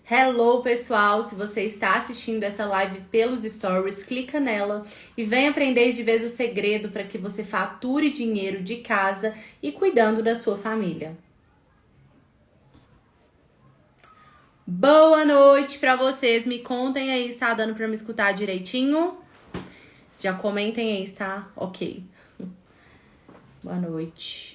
Hello, pessoal! Se você está assistindo essa live pelos stories, clica nela e vem aprender de vez o segredo para que você fature dinheiro de casa e cuidando da sua família. Boa noite para vocês! Me contem aí, está dando para me escutar direitinho? Já comentem aí, está? Ok. Boa noite.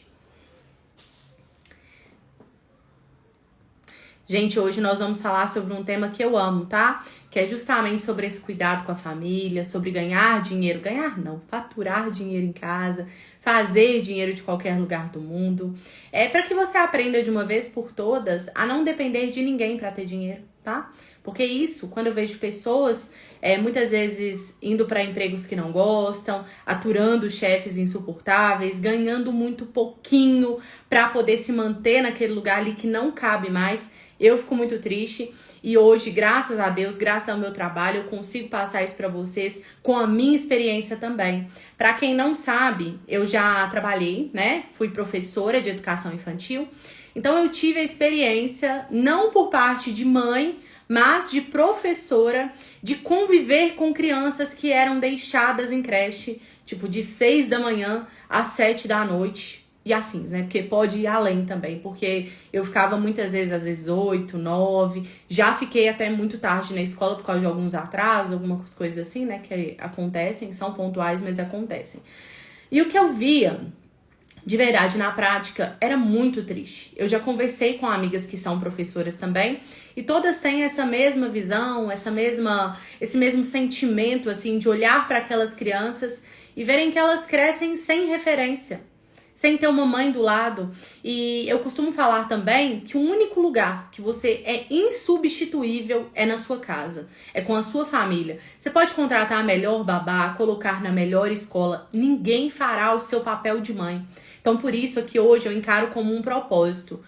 Gente, hoje nós vamos falar sobre um tema que eu amo, tá? Que é justamente sobre esse cuidado com a família, sobre ganhar dinheiro. Ganhar não, faturar dinheiro em casa, fazer dinheiro de qualquer lugar do mundo. É para que você aprenda de uma vez por todas a não depender de ninguém para ter dinheiro, tá? Porque isso, quando eu vejo pessoas muitas vezes indo para empregos que não gostam, aturando chefes insuportáveis, ganhando muito pouquinho para poder se manter naquele lugar ali que não cabe mais, eu fico muito triste. E hoje, graças a Deus, graças ao meu trabalho, eu consigo passar isso para vocês com a minha experiência também. Para quem não sabe, eu já trabalhei, né? Fui professora de educação infantil. Então eu tive a experiência, não por parte de mãe, mas de professora, de conviver com crianças que eram deixadas em creche, tipo de 6 da manhã às 7 da noite e afins, né? Porque pode ir além também, porque eu ficava muitas vezes, às vezes 8, 9, já fiquei até muito tarde na escola por causa de alguns atrasos, algumas coisas assim, né? Que acontecem, são pontuais, mas acontecem. E o que eu via de verdade, na prática, era muito triste. Eu já conversei com amigas que são professoras também, e todas têm essa mesma visão, esse mesmo sentimento, assim, de olhar para aquelas crianças e verem que elas crescem sem referência, sem ter uma mãe do lado. E eu costumo falar também que o único lugar que você é insubstituível é na sua casa, é com a sua família. Você pode contratar a melhor babá, colocar na melhor escola, ninguém fará o seu papel de mãe. Então, por isso aqui hoje eu encaro como um propósito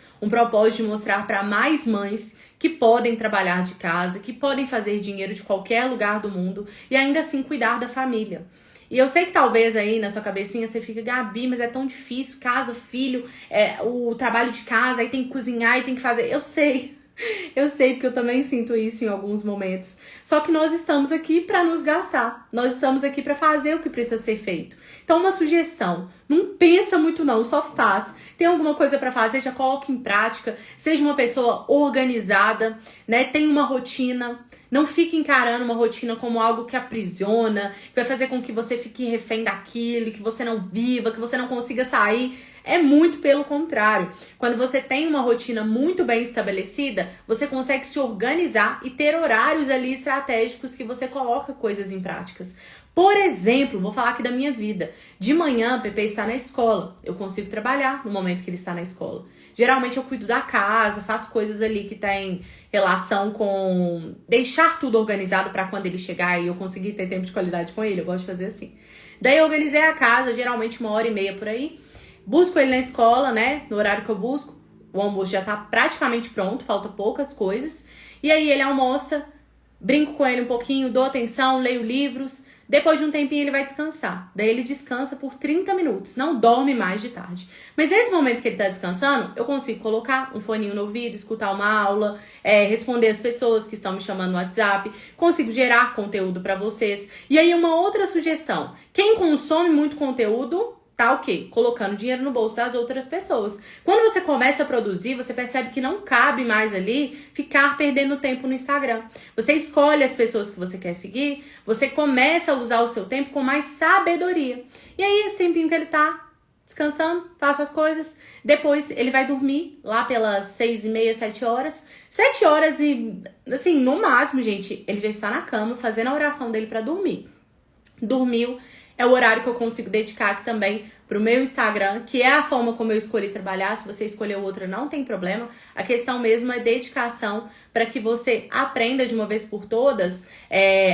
de mostrar para mais mães que podem trabalhar de casa, que podem fazer dinheiro de qualquer lugar do mundo e ainda assim cuidar da família. E eu sei que talvez aí na sua cabecinha você fica, Gabi, mas é tão difícil, casa, filho, o trabalho de casa, aí tem que cozinhar e tem que fazer. Eu sei, porque eu também sinto isso em alguns momentos. Só que nós estamos aqui para nos gastar. Nós estamos aqui para fazer o que precisa ser feito. Então, uma sugestão. Não pensa muito não, só faz. Tem alguma coisa para fazer, já coloque em prática. Seja uma pessoa organizada, né? Tenha uma rotina. Não fique encarando uma rotina como algo que aprisiona, que vai fazer com que você fique refém daquilo, que você não viva, que você não consiga sair. É muito pelo contrário. Quando você tem uma rotina muito bem estabelecida, você consegue se organizar e ter horários ali estratégicos que você coloca coisas em práticas. Por exemplo, vou falar aqui da minha vida. De manhã, Pepe está na escola. Eu consigo trabalhar no momento que ele está na escola. Geralmente eu cuido da casa, faço coisas ali que tem relação com deixar tudo organizado para quando ele chegar e eu conseguir ter tempo de qualidade com ele. Eu gosto de fazer assim. Daí eu organizei a casa, geralmente 1h30 por aí. Busco ele na escola, né? No horário que eu busco. O almoço já tá praticamente pronto, falta poucas coisas. E aí ele almoça, brinco com ele um pouquinho, dou atenção, leio livros. Depois de um tempinho ele vai descansar. Daí ele descansa por 30 minutos, não dorme mais de tarde. Mas nesse momento que ele tá descansando, eu consigo colocar um foninho no ouvido, escutar uma aula, responder as pessoas que estão me chamando no WhatsApp, consigo gerar conteúdo para vocês. E aí uma outra sugestão, quem consome muito conteúdo tá o quê? Colocando dinheiro no bolso das outras pessoas. Quando você começa a produzir, você percebe que não cabe mais ali ficar perdendo tempo no Instagram. Você escolhe as pessoas que você quer seguir, você começa a usar o seu tempo com mais sabedoria. E aí, esse tempinho que ele tá descansando, faço as coisas, depois ele vai dormir lá pelas 6h30, 7 horas. 7 horas e, assim, no máximo, gente, ele já está na cama fazendo a oração dele pra dormir. Dormiu. É o horário que eu consigo dedicar aqui também pro meu Instagram, que é a forma como eu escolhi trabalhar. Se você escolher outra, não tem problema. A questão mesmo é dedicação para que você aprenda de uma vez por todas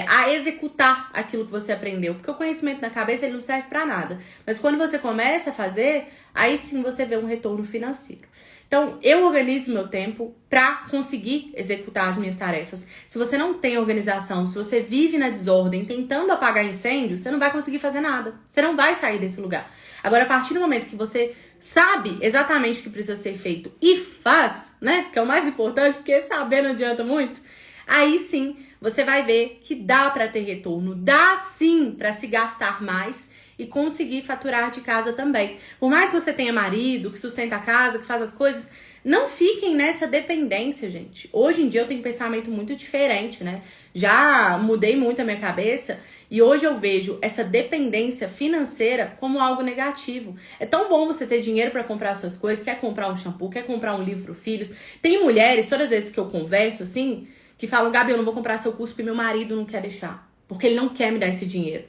a executar aquilo que você aprendeu. Porque o conhecimento na cabeça ele não serve para nada. Mas quando você começa a fazer, aí sim você vê um retorno financeiro. Então, eu organizo meu tempo para conseguir executar as minhas tarefas. Se você não tem organização, se você vive na desordem, tentando apagar incêndio, você não vai conseguir fazer nada. Você não vai sair desse lugar. Agora, a partir do momento que você sabe exatamente o que precisa ser feito e faz, né? Que é o mais importante, porque saber não adianta muito. Aí sim, você vai ver que dá para ter retorno, dá sim para se gastar mais e conseguir faturar de casa também. Por mais que você tenha marido, que sustenta a casa, que faz as coisas, não fiquem nessa dependência, gente. Hoje em dia eu tenho um pensamento muito diferente, né? Já mudei muito a minha cabeça e hoje eu vejo essa dependência financeira como algo negativo. É tão bom você ter dinheiro para comprar suas coisas, quer comprar um shampoo, quer comprar um livro para os filhos. Tem mulheres, todas as vezes que eu converso assim, que falam, Gabi, eu não vou comprar seu curso porque meu marido não quer deixar. Porque ele não quer me dar esse dinheiro.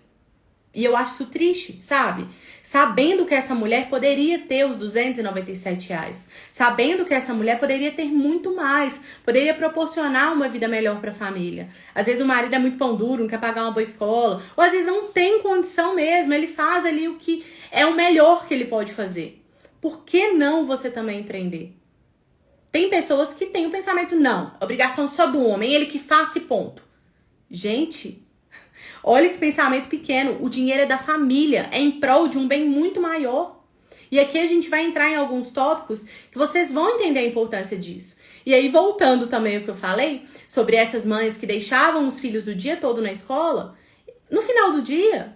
E eu acho isso triste, sabe? Sabendo que essa mulher poderia ter os R$ 297. Sabendo que essa mulher poderia ter muito mais. Poderia proporcionar uma vida melhor para a família. Às vezes o marido é muito pão duro, não quer pagar uma boa escola. Ou às vezes não tem condição mesmo. Ele faz ali o que é o melhor que ele pode fazer. Por que não você também empreender? Tem pessoas que têm o pensamento, não, obrigação só do homem, ele que faz e ponto. Gente, olha que pensamento pequeno, o dinheiro é da família, é em prol de um bem muito maior. E aqui a gente vai entrar em alguns tópicos que vocês vão entender a importância disso. E aí, voltando também ao que eu falei, sobre essas mães que deixavam os filhos o dia todo na escola, no final do dia,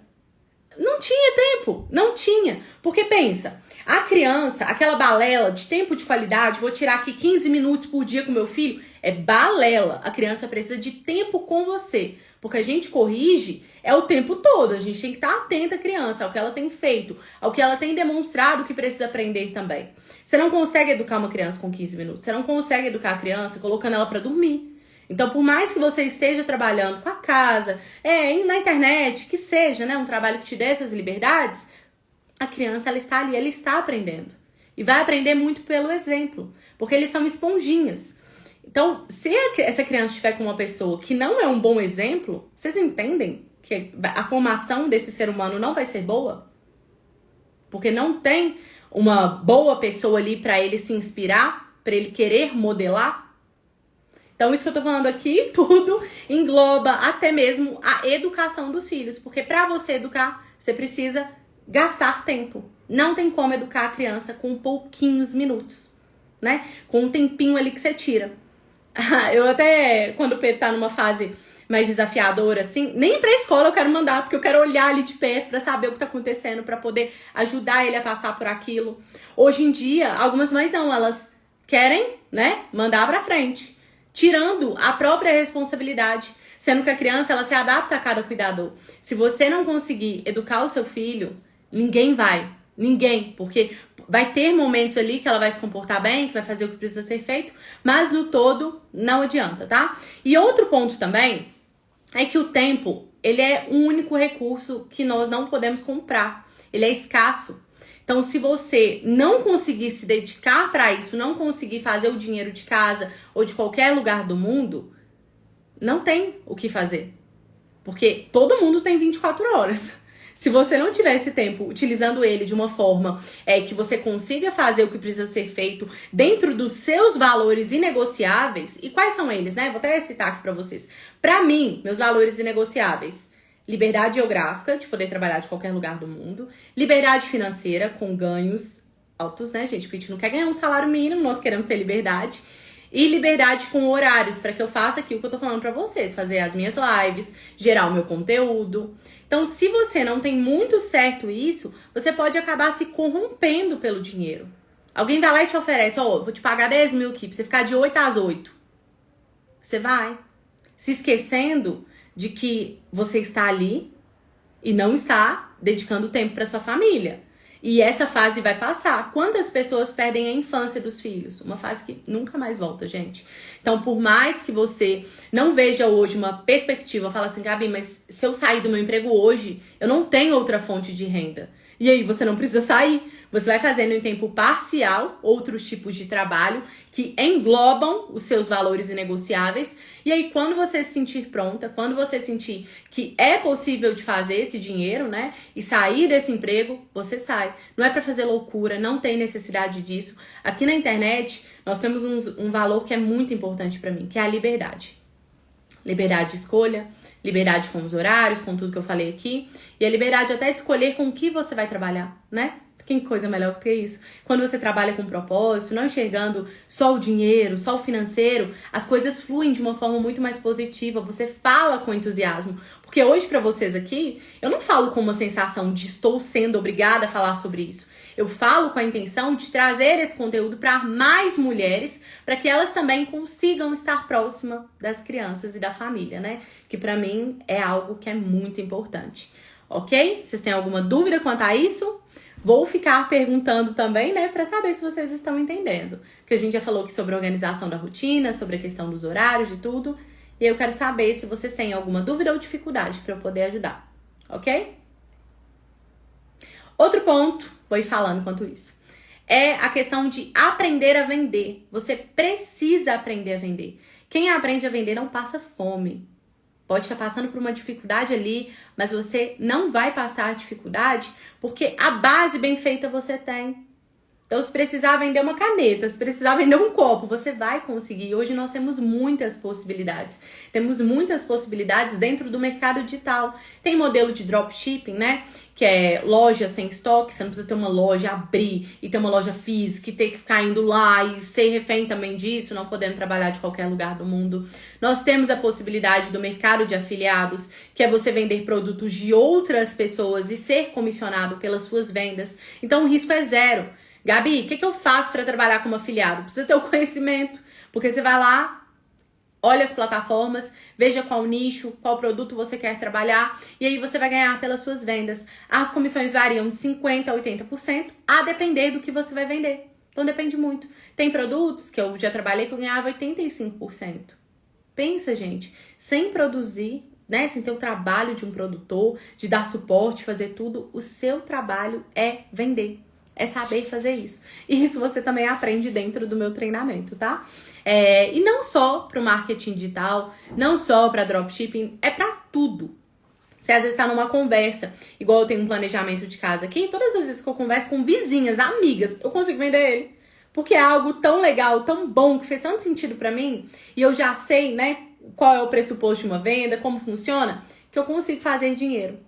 não tinha tempo, não tinha. Porque pensa, a criança, aquela balela de tempo de qualidade, vou tirar aqui 15 minutos por dia com meu filho, é balela. A criança precisa de tempo com você. Porque a gente corrige o tempo todo. A gente tem que estar atenta à criança, ao que ela tem feito, ao que ela tem demonstrado que precisa aprender também. Você não consegue educar uma criança com 15 minutos. Você não consegue educar a criança colocando ela para dormir. Então, por mais que você esteja trabalhando com a casa, na internet, que seja, né, um trabalho que te dê essas liberdades, a criança, ela está ali, ela está aprendendo. E vai aprender muito pelo exemplo, porque eles são esponjinhas. Então, se essa criança estiver com uma pessoa que não é um bom exemplo, vocês entendem que a formação desse ser humano não vai ser boa? Porque não tem uma boa pessoa ali para ele se inspirar, para ele querer modelar. Então, isso que eu tô falando aqui, tudo engloba até mesmo a educação dos filhos. Porque para você educar, você precisa gastar tempo. Não tem como educar a criança com pouquinhos minutos, né? Com um tempinho ali que você tira. Eu até, quando o Pedro tá numa fase mais desafiadora, assim, nem pra escola eu quero mandar, porque eu quero olhar ali de perto pra saber o que tá acontecendo, pra poder ajudar ele a passar por aquilo. Hoje em dia, algumas mães não, elas querem, né, mandar pra frente, tirando a própria responsabilidade, sendo que a criança, ela se adapta a cada cuidador. Se você não conseguir educar o seu filho, ninguém vai. Ninguém, porque vai ter momentos ali que ela vai se comportar bem, que vai fazer o que precisa ser feito, mas no todo não adianta, tá? E outro ponto também é que o tempo, ele é um único recurso que nós não podemos comprar. Ele é escasso. Então, se você não conseguir se dedicar para isso, não conseguir fazer o dinheiro de casa ou de qualquer lugar do mundo, não tem o que fazer. Porque todo mundo tem 24 horas. Se você não tiver esse tempo utilizando ele de uma forma que você consiga fazer o que precisa ser feito dentro dos seus valores inegociáveis, e quais são eles, né? Vou até citar aqui pra vocês. Pra mim, meus valores inegociáveis: liberdade geográfica, de poder trabalhar de qualquer lugar do mundo; liberdade financeira, com ganhos altos, né, gente? Porque a gente não quer ganhar um salário mínimo, nós queremos ter liberdade. E liberdade com horários, para que eu faça aqui o que eu tô falando pra vocês, fazer as minhas lives, gerar o meu conteúdo. Então, se você não tem muito certo isso, você pode acabar se corrompendo pelo dinheiro. Alguém vai lá e te oferece, vou te pagar 10 mil aqui pra você ficar de 8 às 8. Você vai. Se esquecendo de que você está ali e não está dedicando tempo para sua família. E essa fase vai passar. Quantas pessoas perdem a infância dos filhos? Uma fase que nunca mais volta, gente. Então, por mais que você não veja hoje uma perspectiva, fala assim, Gabi, mas se eu sair do meu emprego hoje, eu não tenho outra fonte de renda. E aí, você não precisa sair. Você vai fazendo em tempo parcial outros tipos de trabalho que englobam os seus valores inegociáveis. E aí, quando você se sentir pronta, quando você sentir que é possível de fazer esse dinheiro, né? E sair desse emprego, você sai. Não é pra fazer loucura, não tem necessidade disso. Aqui na internet, nós temos um valor que é muito importante pra mim, que é a liberdade. Liberdade de escolha, liberdade com os horários, com tudo que eu falei aqui. E a liberdade até de escolher com o que você vai trabalhar, né? Que coisa melhor que isso? Quando você trabalha com propósito, não enxergando só o dinheiro, só o financeiro, as coisas fluem de uma forma muito mais positiva. Você fala com entusiasmo. Porque hoje, pra vocês aqui, eu não falo com uma sensação de estou sendo obrigada a falar sobre isso. Eu falo com a intenção de trazer esse conteúdo para mais mulheres, para que elas também consigam estar próxima das crianças e da família, né? Que pra mim é algo que é muito importante. Ok? Vocês têm alguma dúvida quanto a isso? Vou ficar perguntando também, né, para saber se vocês estão entendendo. Porque a gente já falou aqui sobre a organização da rotina, sobre a questão dos horários, de tudo. E eu quero saber se vocês têm alguma dúvida ou dificuldade para eu poder ajudar. Ok? Outro ponto, vou ir falando enquanto isso, é a questão de aprender a vender. Você precisa aprender a vender. Quem aprende a vender não passa fome. Pode estar passando por uma dificuldade ali, mas você não vai passar a dificuldade porque a base bem feita você tem. Então, se precisar vender uma caneta, se precisar vender um copo, você vai conseguir. Hoje nós temos muitas possibilidades. Temos muitas possibilidades dentro do mercado digital. Tem modelo de dropshipping, né? Que é loja sem estoque. Você não precisa ter uma loja, abrir e ter uma loja física e ter que ficar indo lá e ser refém também disso, não podendo trabalhar de qualquer lugar do mundo. Nós temos a possibilidade do mercado de afiliados, que é você vender produtos de outras pessoas e ser comissionado pelas suas vendas. Então, o risco é zero. Gabi, o que eu faço para trabalhar como afiliado? Precisa ter o conhecimento, porque você vai lá, olha as plataformas, veja qual nicho, qual produto você quer trabalhar e aí você vai ganhar pelas suas vendas. As comissões variam de 50% a 80%, a depender do que você vai vender. Então depende muito. Tem produtos que eu já trabalhei que eu ganhava 85%. Pensa, gente, sem produzir, né, sem ter o trabalho de um produtor, de dar suporte, fazer tudo, o seu trabalho é vender. É saber fazer isso. E isso você também aprende dentro do meu treinamento, tá? E não só para o marketing digital, não só para dropshipping, é para tudo. Você às vezes está numa conversa, igual eu tenho um planejamento de casa aqui, todas as vezes que eu converso com vizinhas, amigas, eu consigo vender ele. Porque é algo tão legal, tão bom, que fez tanto sentido para mim, e eu já sei, né, qual é o pressuposto de uma venda, como funciona, que eu consigo fazer dinheiro.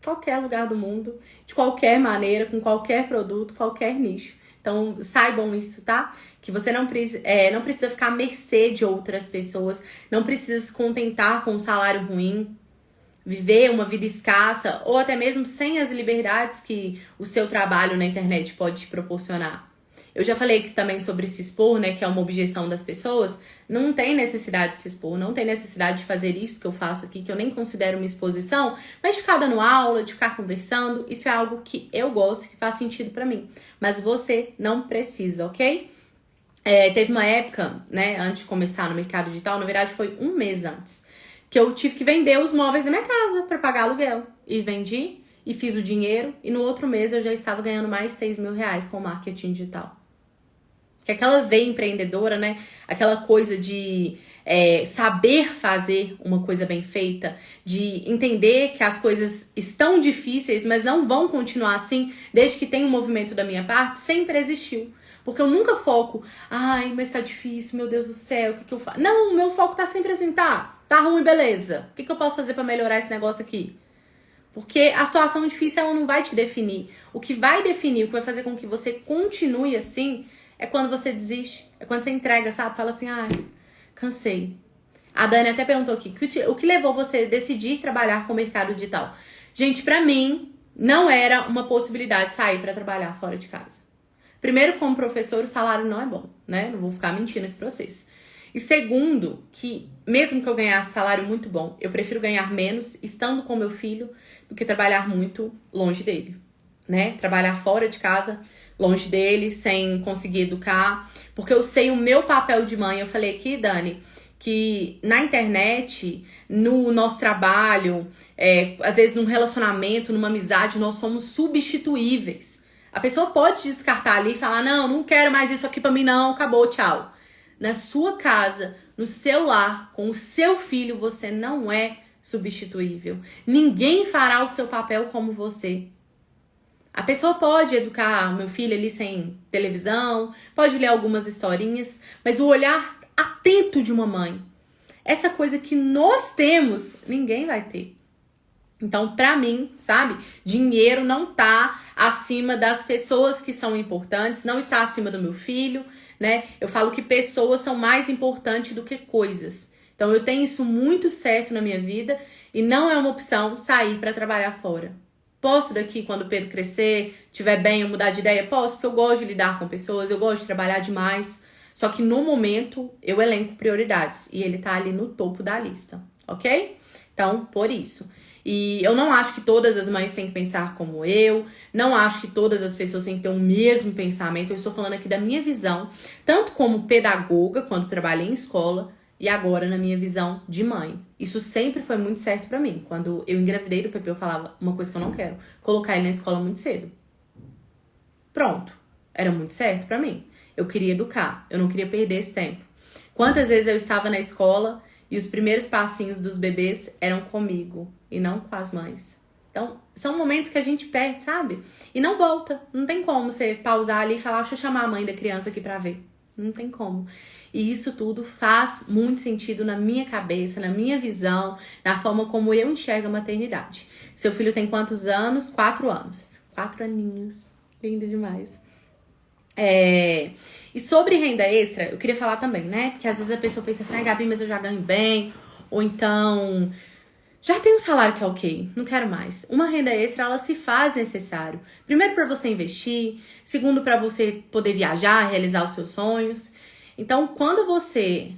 Qualquer lugar do mundo, de qualquer maneira, com qualquer produto, qualquer nicho. Então, saibam isso, tá? Que você não precisa ficar à mercê de outras pessoas, não precisa se contentar com um salário ruim, viver uma vida escassa, ou até mesmo sem as liberdades que o seu trabalho na internet pode te proporcionar. Eu já falei aqui também sobre se expor, né, que é uma objeção das pessoas. Não tem necessidade de se expor, não tem necessidade de fazer isso que eu faço aqui, que eu nem considero uma exposição, mas de ficar dando aula, de ficar conversando, isso é algo que eu gosto, que faz sentido pra mim. Mas você não precisa, ok? Teve uma época, né, antes de começar no mercado digital, na verdade foi um mês antes, que eu tive que vender os móveis da minha casa pra pagar aluguel. E vendi, e fiz o dinheiro, e no outro mês eu já estava ganhando mais de 6 mil reais com marketing digital. Que aquela veia empreendedora, né? Aquela coisa de saber fazer uma coisa bem feita, de entender que as coisas estão difíceis, mas não vão continuar assim, desde que tenha um movimento da minha parte, sempre existiu. Porque eu nunca foco, ai, mas tá difícil, meu Deus do céu, o que eu faço? Não, meu foco tá sempre assim, tá ruim, beleza. O que eu posso fazer pra melhorar esse negócio aqui? Porque a situação difícil, ela não vai te definir. O que vai definir, o que vai fazer com que você continue assim, é quando você desiste, é quando você entrega, sabe? Fala assim, ai, cansei. A Dani até perguntou aqui, o que levou você a decidir trabalhar com o mercado digital? Gente, pra mim, não era uma possibilidade sair pra trabalhar fora de casa. Primeiro, como professor, o salário não é bom, né? Não vou ficar mentindo aqui pra vocês. E segundo, que mesmo que eu ganhasse um salário muito bom, eu prefiro ganhar menos estando com meu filho do que trabalhar muito longe dele, né? Trabalhar fora de casa, longe dele, sem conseguir educar, porque eu sei o meu papel de mãe. Eu falei aqui, Dani, que na internet, no nosso trabalho, às vezes num relacionamento, numa amizade, nós somos substituíveis. A pessoa pode descartar ali e falar, não quero mais isso aqui pra mim não, acabou, tchau. Na sua casa, no seu lar, com o seu filho, você não é substituível. Ninguém fará o seu papel como você. A pessoa pode educar o meu filho ali sem televisão, pode ler algumas historinhas, mas o olhar atento de uma mãe, essa coisa que nós temos, ninguém vai ter. Então, pra mim, sabe? Dinheiro não tá acima das pessoas que são importantes, não está acima do meu filho, né? Eu falo que pessoas são mais importantes do que coisas. Então, eu tenho isso muito certo na minha vida e não é uma opção sair pra trabalhar fora. Posso daqui, quando o Pedro crescer, tiver bem, eu mudar de ideia? Posso, porque eu gosto de lidar com pessoas, eu gosto de trabalhar demais. Só que no momento, eu elenco prioridades e ele tá ali no topo da lista, ok? Então, por isso. E eu não acho que todas as mães têm que pensar como eu, não acho que todas as pessoas têm que ter o mesmo pensamento. Eu estou falando aqui da minha visão, tanto como pedagoga, quando trabalhei em escola, e agora na minha visão de mãe. Isso sempre foi muito certo pra mim. Quando eu engravidei do Pepe, eu falava uma coisa que eu não quero: colocar ele na escola muito cedo. Pronto. Era muito certo pra mim. Eu queria educar, eu não queria perder esse tempo. Quantas vezes eu estava na escola e os primeiros passinhos dos bebês eram comigo e não com as mães. Então, são momentos que a gente perde, sabe? E não volta. Não tem como você pausar ali e falar: deixa eu chamar a mãe da criança aqui pra ver. Não tem como. E isso tudo faz muito sentido na minha cabeça, na minha visão, na forma como eu enxergo a maternidade. Seu filho tem quantos anos? 4 anos. 4 aninhos. Lindo demais. E sobre renda extra, eu queria falar também, né? Porque às vezes a pessoa pensa assim: ai, Gabi, mas eu já ganho bem. Ou então, já tenho um salário que é ok, não quero mais. Uma renda extra, ela se faz necessário. Primeiro, para você investir. Segundo, para você poder viajar, realizar os seus sonhos. Então, quando você...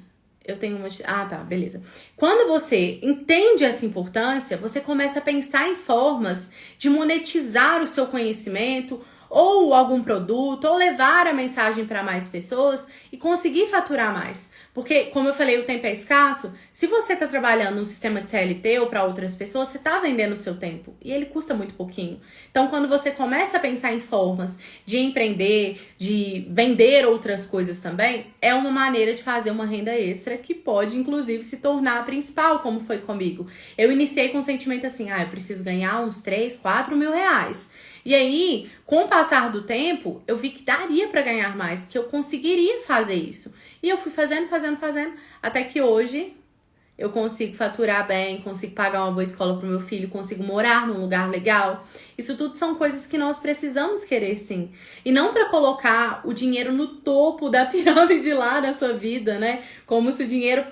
Eu tenho uma... Ah, tá, beleza. Quando você entende essa importância, você começa a pensar em formas de monetizar o seu conhecimento, ou algum produto, ou levar a mensagem para mais pessoas e conseguir faturar mais. Porque, como eu falei, o tempo é escasso. Se você está trabalhando num sistema de CLT ou para outras pessoas, você está vendendo o seu tempo e ele custa muito pouquinho. Então, quando você começa a pensar em formas de empreender, de vender outras coisas também, é uma maneira de fazer uma renda extra que pode, inclusive, se tornar a principal, como foi comigo. Eu iniciei com o sentimento assim: eu preciso ganhar uns 3, 4 mil reais. E aí, com o passar do tempo, eu vi que daria para ganhar mais, que eu conseguiria fazer isso. E eu fui fazendo, até que hoje eu consigo faturar bem, consigo pagar uma boa escola pro meu filho, consigo morar num lugar legal. Isso tudo são coisas que nós precisamos querer, sim. E não para colocar o dinheiro no topo da pirâmide lá da sua vida, né? Como se o dinheiro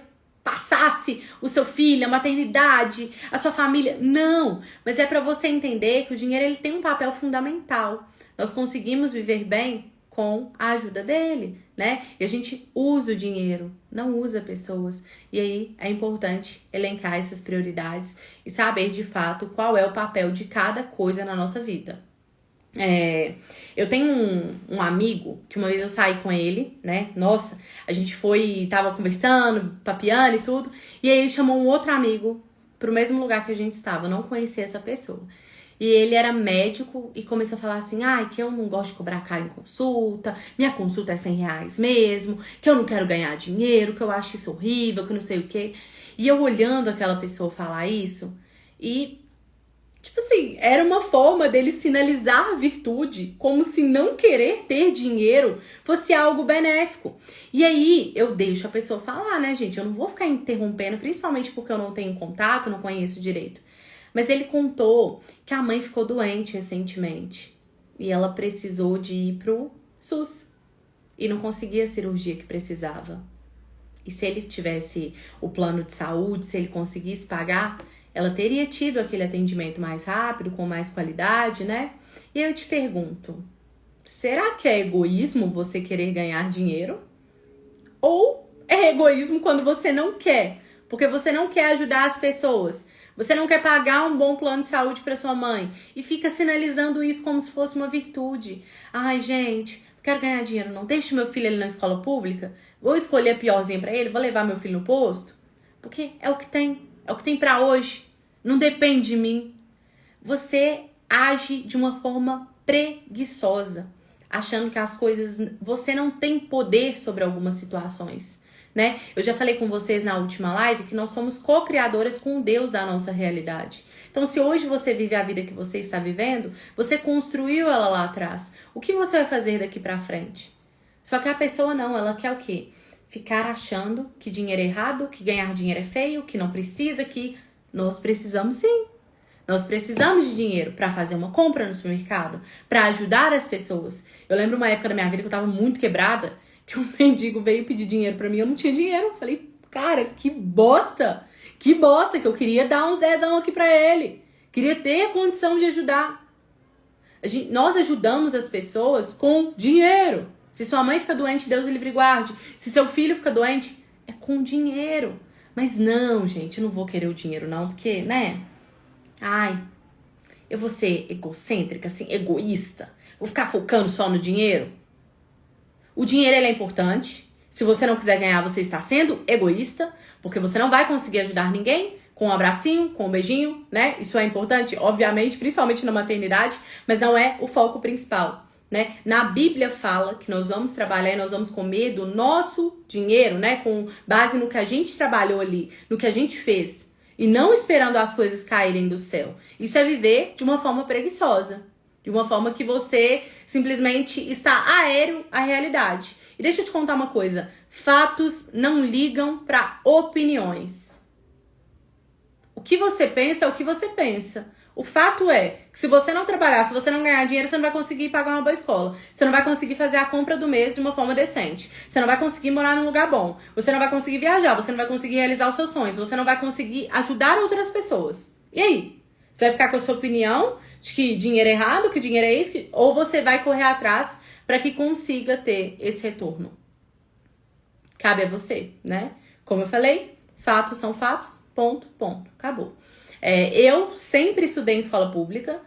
passasse o seu filho, a maternidade, a sua família. Não, mas é para você entender que o dinheiro ele tem um papel fundamental. Nós conseguimos viver bem com a ajuda dele, né? E a gente usa o dinheiro, não usa pessoas. E aí é importante elencar essas prioridades e saber de fato qual é o papel de cada coisa na nossa vida. Eu tenho um amigo que uma vez eu saí com ele, né? Nossa, a gente tava conversando, papeando e tudo. E aí ele chamou um outro amigo pro mesmo lugar que a gente estava. Eu não conhecia essa pessoa. E ele era médico e começou a falar assim: que eu não gosto de cobrar caro em consulta, minha consulta é R$100 mesmo, que eu não quero ganhar dinheiro, que eu acho isso horrível, que não sei o quê. E eu olhando aquela pessoa falar isso e... tipo assim, era uma forma dele sinalizar virtude, como se não querer ter dinheiro fosse algo benéfico. E aí, eu deixo a pessoa falar, né, gente? Eu não vou ficar interrompendo, principalmente porque eu não tenho contato, não conheço direito. Mas ele contou que a mãe ficou doente recentemente. E ela precisou de ir pro SUS. E não conseguia a cirurgia que precisava. E se ele tivesse o plano de saúde, se ele conseguisse pagar... ela teria tido aquele atendimento mais rápido, com mais qualidade, né? E eu te pergunto, será que é egoísmo você querer ganhar dinheiro? Ou é egoísmo quando você não quer? Porque você não quer ajudar as pessoas. Você não quer pagar um bom plano de saúde para sua mãe. E fica sinalizando isso como se fosse uma virtude. Ai, gente, não quero ganhar dinheiro não. Deixe meu filho ali na escola pública. Vou escolher a piorzinha para ele. Vou levar meu filho no posto. Porque é o que tem. É o que tem para hoje. Não depende de mim. Você age de uma forma preguiçosa, achando que as coisas... você não tem poder sobre algumas situações, né? Eu já falei com vocês na última live que nós somos co-criadoras com Deus da nossa realidade. Então, se hoje você vive a vida que você está vivendo, você construiu ela lá atrás. O que você vai fazer daqui pra frente? Só que a pessoa não, ela quer o quê? Ficar achando que dinheiro é errado, que ganhar dinheiro é feio, que não precisa, que... nós precisamos sim. Nós precisamos de dinheiro para fazer uma compra no supermercado, para ajudar as pessoas. Eu lembro uma época da minha vida que eu tava muito quebrada, que um mendigo veio pedir dinheiro para mim, eu não tinha dinheiro. Eu falei, cara, que bosta que eu queria dar uns dezão aqui para ele. Queria ter a condição de ajudar. Nós ajudamos as pessoas com dinheiro. Se sua mãe fica doente, Deus livre e guarde. Se seu filho fica doente, é com dinheiro. Mas não, gente, eu não vou querer o dinheiro não, porque, né? Ai, eu vou ser egocêntrica, assim, egoísta. Vou ficar focando só no dinheiro. O dinheiro, ele é importante. Se você não quiser ganhar, você está sendo egoísta, porque você não vai conseguir ajudar ninguém com um abracinho, com um beijinho, né? Isso é importante, obviamente, principalmente na maternidade, mas não é o foco principal, né? Na Bíblia fala que nós vamos trabalhar e nós vamos comer do nosso dinheiro, né? Com base no que a gente trabalhou ali, no que a gente fez. E não esperando as coisas caírem do céu. Isso é viver de uma forma preguiçosa. De uma forma que você simplesmente está aéreo à realidade. E deixa eu te contar uma coisa. Fatos não ligam para opiniões. O que você pensa é o que você pensa. O fato é que se você não trabalhar, se você não ganhar dinheiro, você não vai conseguir pagar uma boa escola. Você não vai conseguir fazer a compra do mês de uma forma decente. Você não vai conseguir morar num lugar bom. Você não vai conseguir viajar. Você não vai conseguir realizar os seus sonhos. Você não vai conseguir ajudar outras pessoas. E aí? Você vai ficar com a sua opinião de que dinheiro é errado, que dinheiro é isso? Ou você vai correr atrás para que consiga ter esse retorno? Cabe a você, né? Como eu falei, fatos são fatos, ponto, ponto. Acabou. Eu sempre estudei em escola pública,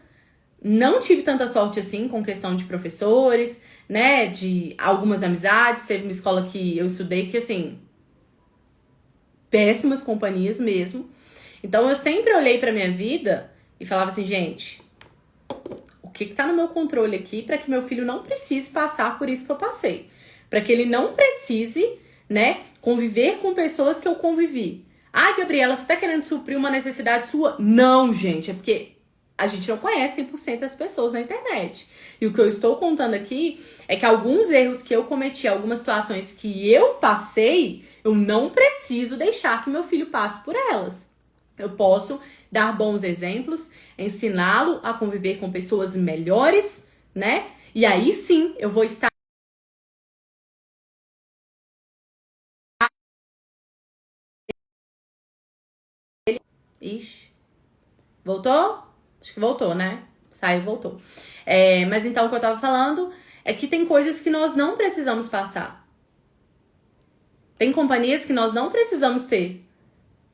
não tive tanta sorte assim com questão de professores, né, de algumas amizades. Teve uma escola que eu estudei que, assim, péssimas companhias mesmo. Então eu sempre olhei pra minha vida e falava assim, gente, o que tá no meu controle aqui para que meu filho não precise passar por isso que eu passei? Para que ele não precise, né, conviver com pessoas que eu convivi. Ai, Gabriela, você tá querendo suprir uma necessidade sua? Não, gente, é porque a gente não conhece 100% das pessoas na internet. E o que eu estou contando aqui é que alguns erros que eu cometi, algumas situações que eu passei, eu não preciso deixar que meu filho passe por elas. Eu posso dar bons exemplos, ensiná-lo a conviver com pessoas melhores, né? E aí sim, eu vou estar... Ixi, voltou? Acho que voltou, né? Saiu, voltou. Mas então o que eu tava falando é que tem coisas que nós não precisamos passar. Tem companhias que nós não precisamos ter.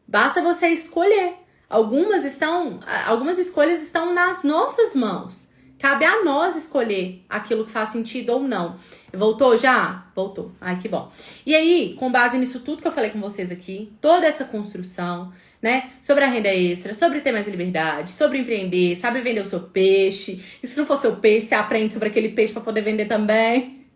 Basta você escolher. Algumas escolhas estão nas nossas mãos. Cabe a nós escolher aquilo que faz sentido ou não. Voltou já? Voltou. Ai, que bom. E aí, com base nisso tudo que eu falei com vocês aqui, toda essa construção, né? Sobre a renda extra, sobre ter mais liberdade, sobre empreender, sabe vender o seu peixe. E se não for seu peixe, você aprende sobre aquele peixe para poder vender também.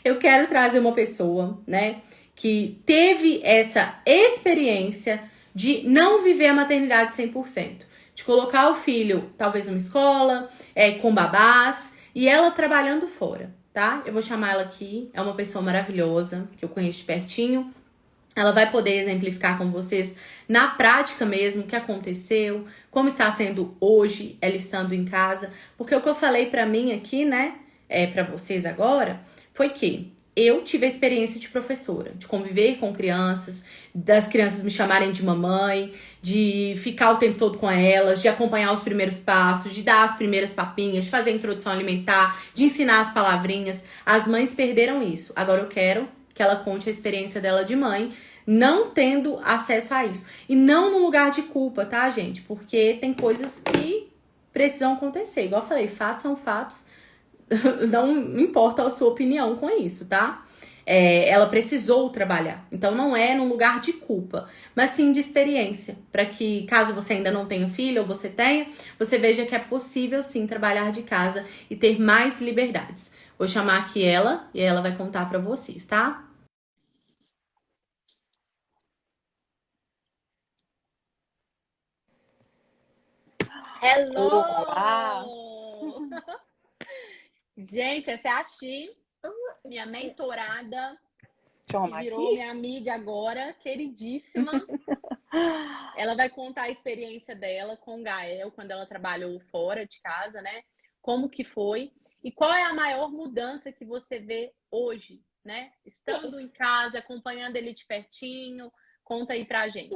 Eu quero trazer uma pessoa, né, que teve essa experiência de não viver a maternidade 100%. De colocar o filho, talvez, numa escola, com babás, e ela trabalhando fora, tá? Eu vou chamar ela aqui, é uma pessoa maravilhosa, que eu conheço de pertinho. Ela vai poder exemplificar com vocês, na prática mesmo, o que aconteceu, como está sendo hoje, ela estando em casa. Porque o que eu falei pra mim aqui, né, pra vocês agora, foi que eu tive a experiência de professora, de conviver com crianças, das crianças me chamarem de mamãe, de ficar o tempo todo com elas, de acompanhar os primeiros passos, de dar as primeiras papinhas, de fazer a introdução alimentar, de ensinar as palavrinhas. As mães perderam isso. Agora eu quero que ela conte a experiência dela de mãe, não tendo acesso a isso. E não num lugar de culpa, tá, gente? Porque tem coisas que precisam acontecer. Igual eu falei, fatos são fatos. Não importa a sua opinião com isso, tá? Ela precisou trabalhar. Então não é num lugar de culpa, mas sim de experiência. Para que, caso você ainda não tenha filho ou você tenha, você veja que é possível sim trabalhar de casa e ter mais liberdades. Vou chamar aqui ela e ela vai contar para vocês, tá? Olá! Hello! Gente, essa é a Chi, minha mentorada, Deixa eu que arrumar virou aqui. minha amiga agora, queridíssima. Ela vai contar a experiência dela com o Gael quando ela trabalhou fora de casa, né? Como que foi? E qual é a maior mudança que você vê hoje, né? Estando em casa, acompanhando ele de pertinho. Conta aí pra gente.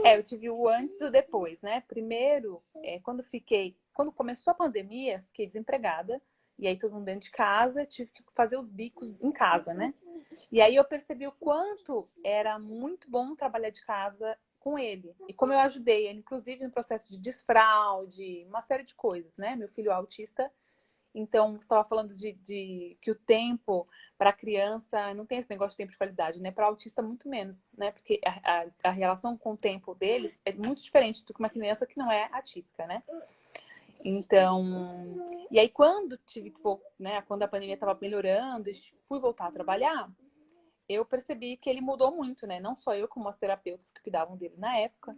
Eu tive o antes e o depois, né? Primeiro, quando começou a pandemia, fiquei desempregada. E aí todo mundo dentro de casa, tive que fazer os bicos em casa, né? E aí eu percebi o quanto era muito bom trabalhar de casa com ele. E como eu ajudei ele, inclusive no processo de desfraude, uma série de coisas, né? Meu filho é autista, então você estava falando de que o tempo para criança não tem esse negócio de tempo de qualidade, né? Para autista muito menos, né? Porque a relação com o tempo deles é muito diferente do que uma criança que não é atípica, né? Então, e aí quando tive que, né? Quando a pandemia estava melhorando, fui voltar a trabalhar, eu percebi que ele mudou muito, né? Não só eu, como as terapeutas que cuidavam dele na época,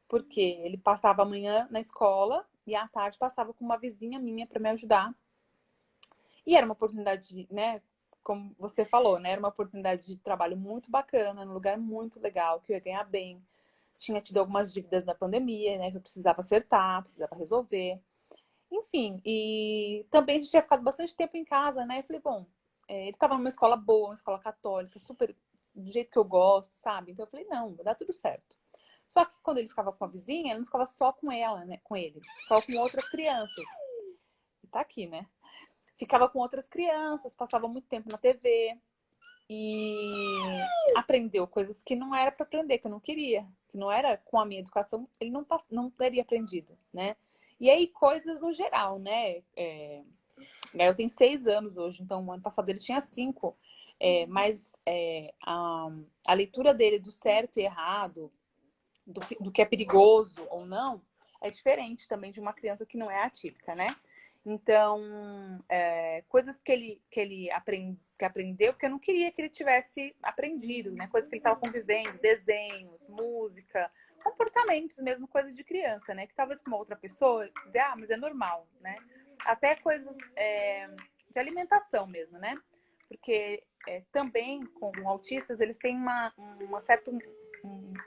porque ele passava a manhã na escola e à tarde passava com uma vizinha minha para me ajudar. E era uma oportunidade, né? Como você falou, né? Era uma oportunidade de trabalho muito bacana, num lugar muito legal, que eu ia ganhar bem. Tinha tido algumas dívidas na pandemia, né? Que eu precisava acertar, precisava resolver. Enfim, e também a gente tinha ficado bastante tempo em casa, né? Eu falei, bom, ele estava numa escola boa, uma escola católica, super do jeito que eu gosto, sabe? Então eu falei, não, vai dar tudo certo. Só que quando ele ficava com a vizinha, ele não ficava só com ela, né? Com ele, ficava com outras crianças. E tá aqui, né? Ficava com outras crianças, passava muito tempo na TV e aprendeu coisas que não era para aprender, que eu não queria, que não era com a minha educação, ele não teria aprendido, né? E aí, coisas no geral, né? Eu tenho 6 anos hoje, então o ano passado ele tinha 5. Mas a leitura dele do certo e errado, do que é perigoso ou não, é diferente também de uma criança que não é atípica, né? Então, coisas que aprendeu, porque eu não queria que ele tivesse aprendido, né? Coisas que ele estava convivendo, desenhos, música, comportamentos mesmo, coisas de criança, né? Que talvez com uma outra pessoa dizer, mas é normal, né? Até coisas de alimentação mesmo, né? Porque também com autistas eles têm uma certa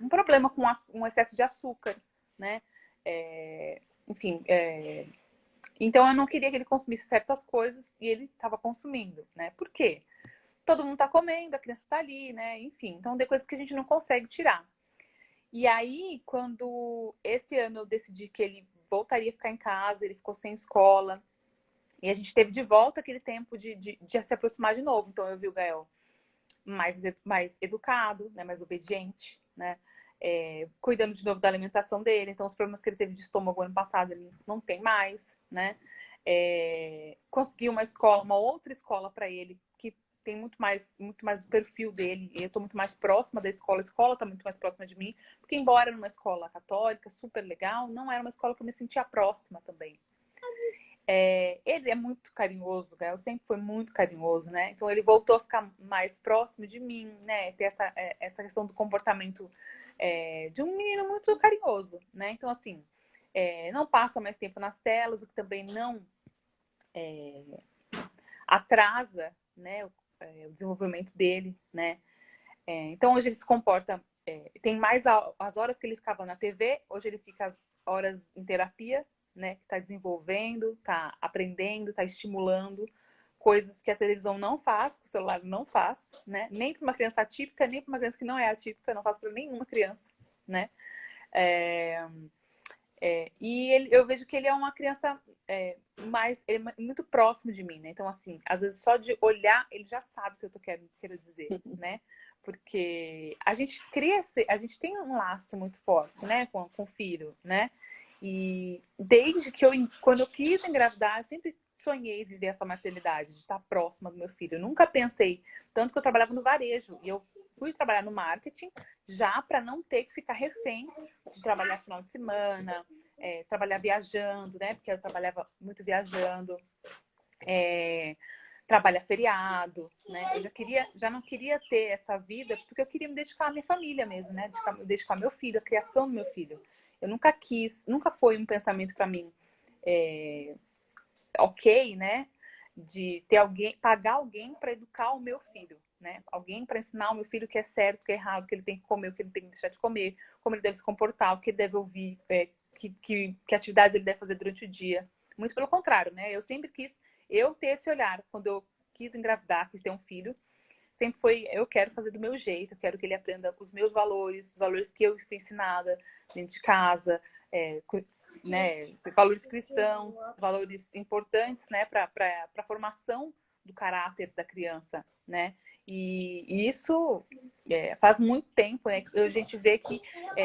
um problema com um excesso de açúcar, né? Enfim, então eu não queria que ele consumisse certas coisas e ele estava consumindo, né? Por quê? Todo mundo está comendo, a criança está ali, né? Enfim, então tem coisas que a gente não consegue tirar. E aí, quando esse ano eu decidi que ele voltaria a ficar em casa, ele ficou sem escola, e a gente teve de volta aquele tempo de se aproximar de novo. Então eu vi o Gael mais educado, né? Mais obediente, né? Cuidando de novo da alimentação dele. Então, os problemas que ele teve de estômago ano passado, ele não tem mais, né? Consegui uma outra escola para ele, que tem muito mais o perfil dele. E eu estou muito mais próxima da escola. A escola está muito mais próxima de mim. Porque, embora numa escola católica, super legal, não era uma escola que eu me sentia próxima também. Ele é muito carinhoso, né? Eu sempre fui muito carinhoso, né? Então ele voltou a ficar mais próximo de mim, né? Ter essa questão do comportamento de um menino muito carinhoso, né? Então, assim, não passa mais tempo nas telas, o que também não atrasa, né? O desenvolvimento dele, né? Então hoje ele se comporta, tem mais as horas que ele ficava na TV, hoje ele fica as horas em terapia, né? Que está desenvolvendo, está aprendendo, está estimulando coisas que a televisão não faz, que o celular não faz, né? Nem para uma criança atípica, nem para uma criança que não é atípica, não faz para nenhuma criança, né? E eu vejo que ele é uma criança ele é muito próximo de mim, né? Então, assim, às vezes só de olhar, ele já sabe o que eu quero dizer, né? Porque a gente a gente tem um laço muito forte, né? Com o filho, né? E desde quando eu quis engravidar, eu sempre sonhei viver essa maternidade, de estar próxima do meu filho. Eu nunca pensei, tanto que eu trabalhava no varejo, e eu fui trabalhar no marketing já para não ter que ficar refém de trabalhar final de semana, trabalhar viajando, né? Porque eu trabalhava muito viajando, trabalhar feriado, né? Já não queria ter essa vida porque eu queria me dedicar à minha família mesmo, né? Dedicar ao meu filho, à criação do meu filho. Eu nunca foi um pensamento para mim ok, né? De ter pagar alguém para educar o meu filho, né? Alguém para ensinar o meu filho o que é certo, o que é errado, o que ele tem que comer, o que ele tem que deixar de comer, como ele deve se comportar, o que ele deve ouvir, que atividades ele deve fazer durante o dia. Muito pelo contrário, né? Eu sempre quis ter esse olhar. Quando eu quis engravidar, quis ter um filho, sempre foi, eu quero fazer do meu jeito, eu quero que ele aprenda os meus valores, os valores que eu fui ensinada dentro de casa, né, valores cristãos, valores importantes, né, para a formação do caráter da criança, né? E isso faz muito tempo, né? A gente vê que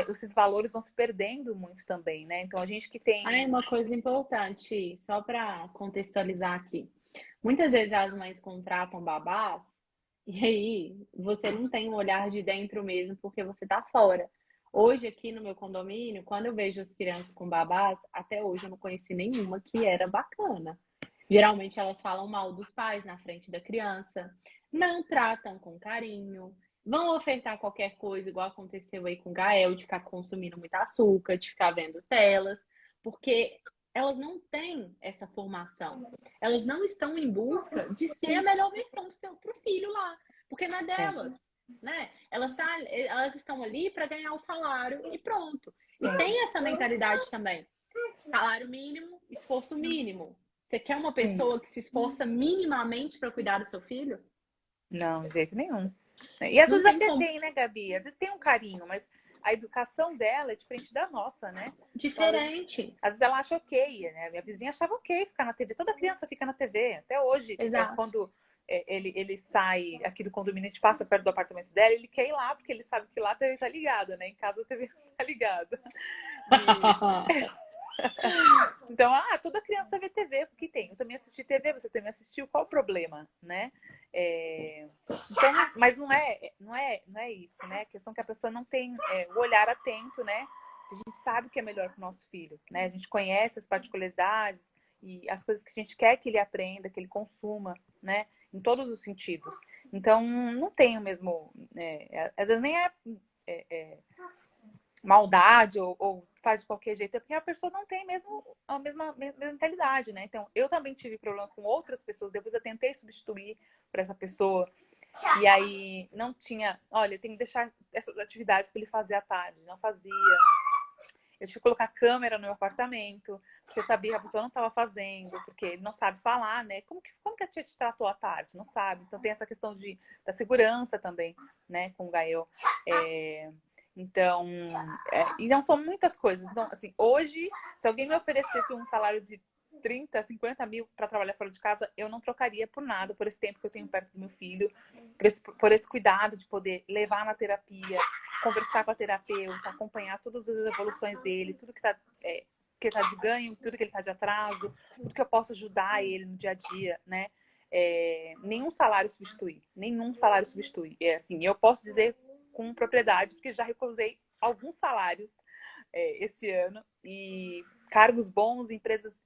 esses valores vão se perdendo muito também, né? Então a gente que tem... Ah, é uma coisa importante, só para contextualizar aqui. Muitas vezes as mães contratam babás e aí você não tem um olhar de dentro mesmo porque você tá fora. Hoje aqui no meu condomínio, quando eu vejo as crianças com babás, até hoje eu não conheci nenhuma que era bacana. Geralmente elas falam mal dos pais na frente da criança, não tratam com carinho, vão ofertar qualquer coisa, igual aconteceu aí com o Gael, de ficar consumindo muito açúcar, de ficar vendo telas, porque elas não têm essa formação. Elas não estão em busca de ser a melhor versão pro filho lá, porque não é delas, né? Elas estão ali para ganhar o salário e pronto. E tem essa mentalidade também. Salário mínimo, esforço mínimo. Você quer uma pessoa que se esforça minimamente para cuidar do seu filho? Não, de jeito nenhum. E às Não vezes tem até como. tem, né, Gabi? Às vezes tem um carinho, mas a educação dela é diferente da nossa, né? Então, Diferente. às vezes ela acha ok, né? Minha vizinha achava ok ficar na TV. Toda criança fica na TV. Até hoje, Exato. quando ele sai aqui do condomínio, a gente passa perto do apartamento dela, ele quer ir lá, porque ele sabe que lá a TV tá ligada, né? Em casa a TV não tá ligada. Então, toda criança vê TV, porque tem. Eu também assisti TV, você também assistiu, qual o problema, né? Então, mas não é isso, né? A questão é que a pessoa não tem o olhar atento, né? A gente sabe o que é melhor para o nosso filho, né? A gente conhece as particularidades e as coisas que a gente quer que ele aprenda, que ele consuma, né? Em todos os sentidos. Então, não tem o mesmo... às vezes nem é maldade ou faz de qualquer jeito, é porque a pessoa não tem mesmo a mesma mentalidade, né? Então, eu também tive problema com outras pessoas, depois eu tentei substituir para essa pessoa, e aí não tinha, olha, tem que deixar essas atividades para ele fazer à tarde, não fazia. Eu tive que colocar câmera no meu apartamento, porque eu sabia que a pessoa não estava fazendo, porque ele não sabe falar, né? Como que a tia te tratou à tarde? Não sabe. Então tem essa questão da segurança também, né, com o Gael. Então, então são muitas coisas. Então, assim, hoje, se alguém me oferecesse um salário de 30, 50 mil para trabalhar fora de casa, eu não trocaria por nada, por esse tempo que eu tenho perto do meu filho, por esse cuidado de poder levar na terapia, conversar com a terapeuta, acompanhar todas as evoluções dele, tudo que tá de ganho, tudo que ele tá de atraso, tudo que eu posso ajudar ele no dia a dia, né? Nenhum salário substitui. Assim, eu posso dizer com propriedade, porque já recusei alguns salários esse ano e cargos bons, empresas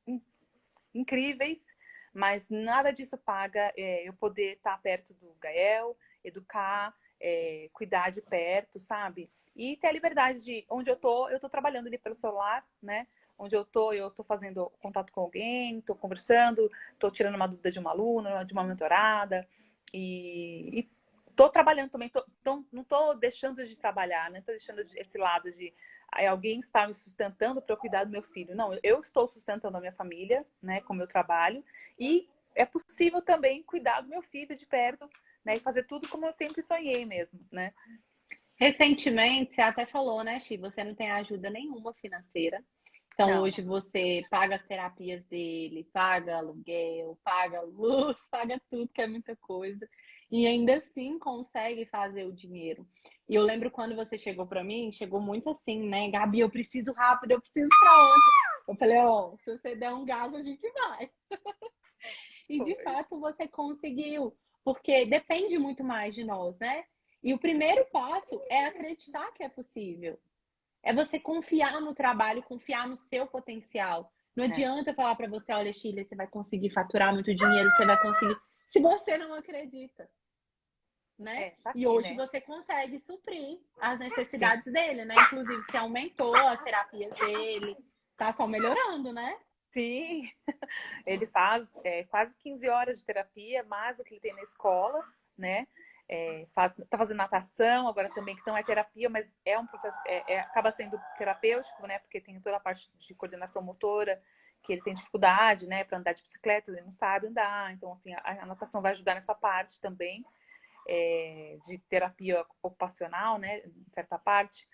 incríveis, mas nada disso paga eu poder estar perto do Gael, educar, cuidar de perto, sabe? E ter a liberdade de onde eu tô trabalhando ali pelo celular, né? Onde eu tô fazendo contato com alguém, tô conversando, tô tirando uma dúvida de uma aluna, de uma mentorada, e tô trabalhando também, não tô deixando de trabalhar, né? Tô deixando esse lado de alguém está me sustentando para eu cuidar do meu filho. Não, eu estou sustentando a minha família, né, com o meu trabalho, e é possível também cuidar do meu filho de perto, né, e fazer tudo como eu sempre sonhei mesmo, né? Recentemente, você até falou, né, Chi, você não tem ajuda nenhuma financeira. Então, Não. hoje você paga as terapias dele, paga aluguel, paga luz, paga tudo, que é muita coisa. E ainda assim consegue fazer o dinheiro. E eu lembro quando você chegou para mim, chegou muito assim, né? Gabi, eu preciso rápido, eu preciso para ontem. Eu falei, ó, se você der um gás, a gente vai. E de fato você conseguiu, porque depende muito mais de nós, né? E o primeiro passo é acreditar que é possível. É você confiar no trabalho, confiar no seu potencial. Não adianta falar para você, olha, Chile, você vai conseguir faturar muito dinheiro, você vai conseguir, se você não acredita, né? Tá aqui, E hoje né? você consegue suprir as necessidades dele, né? Inclusive, você aumentou as terapias dele, tá só melhorando, né? Sim, ele faz quase 15 horas de terapia, mais o que ele tem na escola, né? tá fazendo natação, agora também, que não é terapia, mas é um processo, acaba sendo terapêutico, né? Porque tem toda a parte de coordenação motora, que ele tem dificuldade, né, para andar de bicicleta, ele não sabe andar. Então, assim, a natação vai ajudar nessa parte também, de terapia ocupacional, né, em certa parte.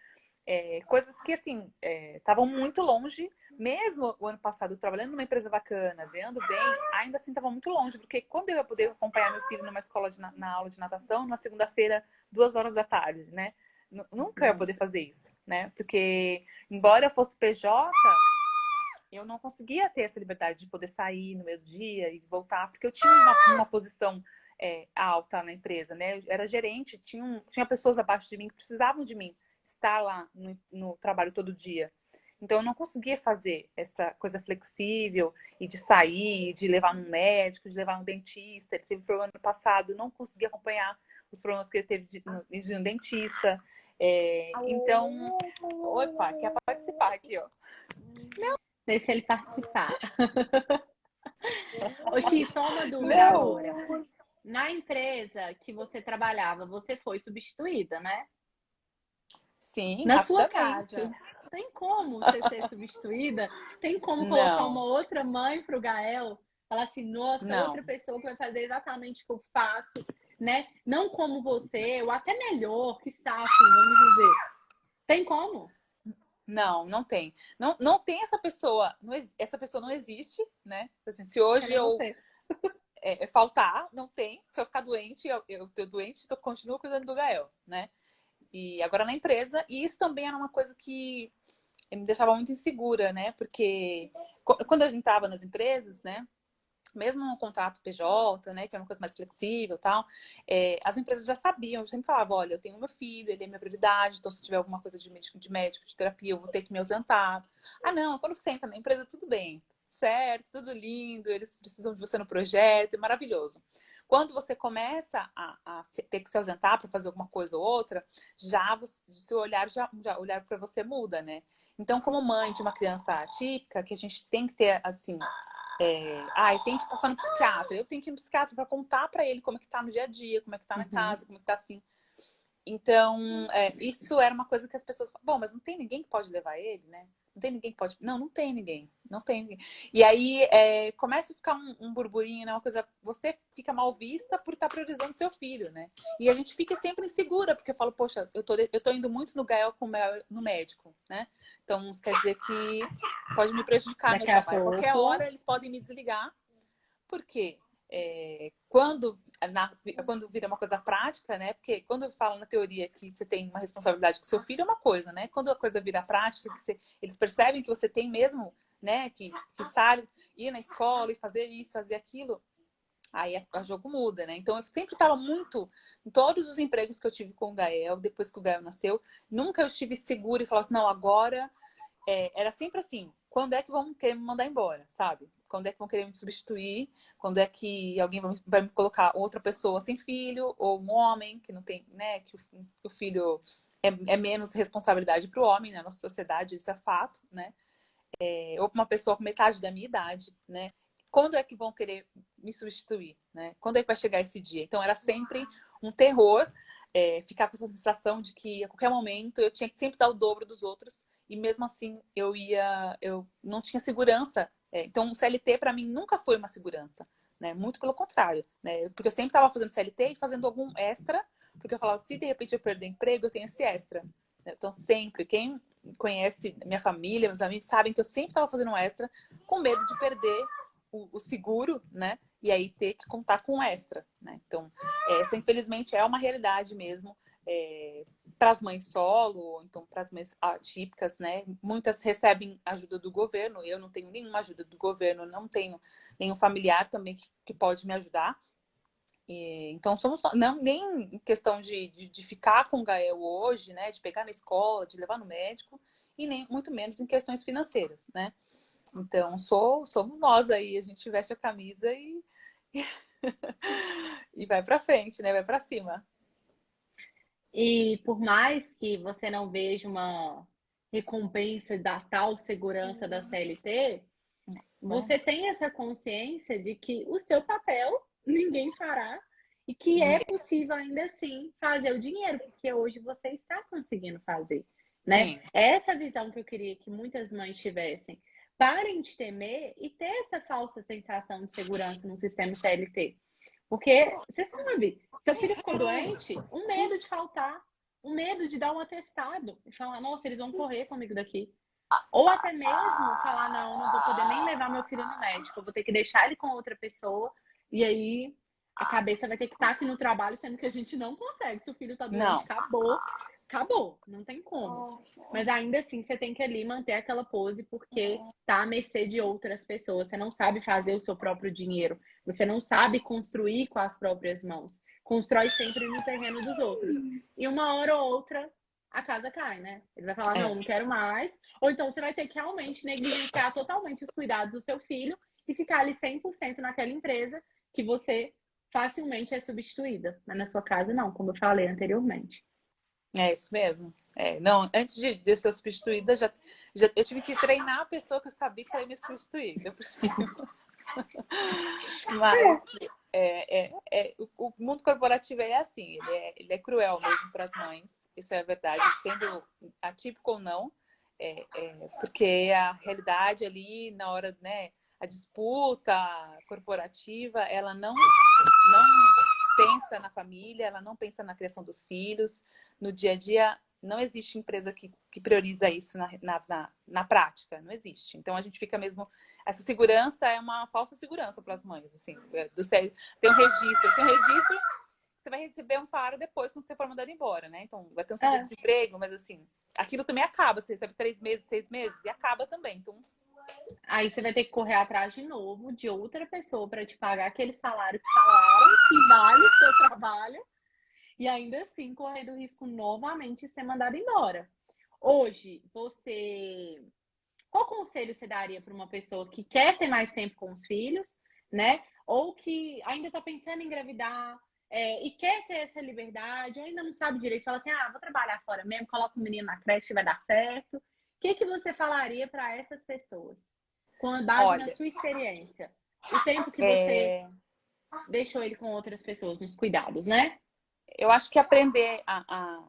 Coisas que, assim, estavam muito longe. Mesmo o ano passado, trabalhando numa empresa bacana, ganhando bem, ainda assim estava muito longe, porque quando eu ia poder acompanhar meu filho numa escola na aula de natação, numa segunda-feira, 2 horas da tarde, né? Nunca ia poder fazer isso, né? Porque, embora eu fosse PJ, eu não conseguia ter essa liberdade de poder sair no meio do dia e voltar, porque eu tinha uma posição alta na empresa, né? Eu era gerente, tinha pessoas abaixo de mim que precisavam de mim estar lá no trabalho todo dia. Então eu não conseguia fazer essa coisa flexível e de sair, de levar um médico, de levar um dentista. Ele teve problema no passado, eu não conseguia acompanhar os problemas que ele teve de um dentista. Então, opa, quer participar aqui, ó. Deixa ele participar. Ô, X, só uma dúvida Não. agora. Na empresa que você trabalhava, você foi substituída, né? Sim, Na sua rapidamente. casa. Tem como você ser substituída? Tem como colocar uma Não, outra mãe para o Gael? Falar assim, nossa, outra não, pessoa que vai fazer exatamente o que eu faço, né? Não como você, ou até melhor, que sabe, vamos dizer. Tem como? não tem. Não, não tem essa pessoa, essa pessoa não existe, né? Assim, se hoje Nem eu você. faltar, não tem. Se eu ficar doente, eu tô doente, eu continuo cuidando do Gael, né? E agora na empresa, e isso também era uma coisa que me deixava muito insegura, né? Porque quando a gente estava nas empresas, né? Mesmo no contrato PJ, né, que é uma coisa mais flexível e tal, as empresas já sabiam, eu sempre falava, olha, eu tenho meu filho, ele é minha prioridade, então se tiver alguma coisa de médico, de terapia, eu vou ter que me ausentar. Ah, não, quando senta na empresa, tudo bem, tudo certo, tudo lindo, eles precisam de você no projeto, é maravilhoso. Quando você começa a ter que se ausentar para fazer alguma coisa ou outra, seu olhar olhar para você muda, né? Então, como mãe de uma criança atípica, que a gente tem que ter, assim, tem que passar no psiquiatra. Eu tenho que ir no psiquiatra para contar para ele como é que tá no dia a dia, como é que tá na casa, como é que tá assim. Então, isso era uma coisa que as pessoas falam, bom, mas não tem ninguém que pode levar ele, né? Não tem ninguém que pode. Não, não tem ninguém. Não tem ninguém. E aí começa a ficar um burburinho, né? Uma coisa. Você fica mal vista por estar priorizando seu filho, né? E a gente fica sempre insegura, porque eu falo, poxa, eu tô indo muito no Gael no médico, né? Então, isso quer dizer que pode me prejudicar, meu Daqui a trabalho. A qualquer pouco. hora eles podem me desligar. Por quê? Quando vira uma coisa prática, né? Porque quando eu falo na teoria que você tem uma responsabilidade com seu filho é uma coisa, né? Quando a coisa vira prática, que eles percebem que você tem mesmo, né? Que estar, ir na escola e fazer isso, fazer aquilo, aí o jogo muda, né? Então eu sempre estava muito em todos os empregos que eu tive com o Gael, depois que o Gael nasceu, nunca eu estive segura e falava assim, não, agora era sempre assim, quando é que vão querer me mandar embora, sabe? Quando é que vão querer me substituir? Quando é que alguém vai me colocar outra pessoa sem filho? Ou um homem que não tem, né? Que o filho é menos responsabilidade para o homem, né? Na nossa sociedade, isso é fato, né? Ou para uma pessoa com metade da minha idade, né? Quando é que vão querer me substituir, né? Quando é que vai chegar esse dia? Então era sempre um terror, ficar com essa sensação de que a qualquer momento eu tinha que sempre dar o dobro dos outros e mesmo assim eu não tinha segurança. Então o CLT para mim nunca foi uma segurança, né? Muito pelo contrário, né? Porque eu sempre estava fazendo CLT e fazendo algum extra, porque eu falava, se de repente eu perder emprego, eu tenho esse extra. Então sempre, quem conhece minha família, meus amigos, sabem que eu sempre estava fazendo um extra com medo de perder o seguro, né? E aí ter que contar com um extra, né? Então, essa infelizmente é uma realidade mesmo para as mães solo, então para as mães atípicas, né? Muitas recebem ajuda do governo, eu não tenho nenhuma ajuda do governo, não tenho nenhum familiar também que pode me ajudar. Então somos não nem em questão de ficar com o Gael hoje, né? De pegar na escola, de levar no médico, e nem muito menos em questões financeiras, né? Então somos nós aí, a gente veste a camisa e vai para frente, né? Vai para cima. E por mais que você não veja uma recompensa da tal segurança da CLT, você tem essa consciência de que o seu papel ninguém fará e que é possível ainda assim fazer o dinheiro, porque hoje você está conseguindo fazer, né? Sim. É essa visão que eu queria que muitas mães tivessem. Parem de temer e ter essa falsa sensação de segurança no sistema CLT. Porque, você sabe, seu filho ficou doente, um medo de faltar, um medo de dar um atestado e falar, nossa, eles vão correr comigo daqui. Ou até mesmo falar, não vou poder nem levar meu filho no médico, eu vou ter que deixar ele com outra pessoa, e aí a cabeça vai ter que estar aqui no trabalho, sendo que a gente não consegue. Se o filho tá doente, Não. acabou, não tem como. Mas ainda assim, você tem que ali manter aquela pose, porque tá à mercê de outras pessoas. Você não sabe fazer o seu próprio dinheiro, você não sabe construir com as próprias mãos. Constrói sempre no terreno dos outros. E uma hora ou outra, a casa cai, né? Ele vai falar, não quero mais. Ou então você vai ter que realmente negligenciar totalmente os cuidados do seu filho e ficar ali 100% naquela empresa que você facilmente é substituída. Mas na sua casa, não, como eu falei anteriormente. É isso mesmo. Não, antes de eu ser substituída, eu tive que treinar a pessoa que eu sabia que ela ia me substituir. Ainda por cima. Mas o mundo corporativo é assim, ele é cruel mesmo para as mães, isso é verdade, sendo atípico ou não, porque a realidade ali, na hora, né, a disputa corporativa, ela não pensa na família, ela não pensa na criação dos filhos, no dia a dia. Não existe empresa que prioriza isso na prática, não existe. Então a gente fica mesmo. Essa segurança é uma falsa segurança para as mães, assim. Tem um registro, você vai receber um salário depois quando você for mandado embora, né? Então vai ter um seguro-desemprego, mas assim, aquilo também acaba. Você recebe 3 meses, 6 meses e acaba também. Então, aí você vai ter que correr atrás de novo de outra pessoa para te pagar aquele salário que falaram que vale o seu trabalho. E ainda assim correndo o risco novamente de ser mandado embora. Hoje, qual conselho você daria para uma pessoa que quer ter mais tempo com os filhos, né? Ou que ainda está pensando em engravidar e quer ter essa liberdade, ou ainda não sabe direito, fala assim, vou trabalhar fora mesmo, coloca o menino na creche e vai dar certo. O que você falaria para essas pessoas? Com base na sua experiência. O tempo que você deixou ele com outras pessoas, nos cuidados, né? eu acho que aprender a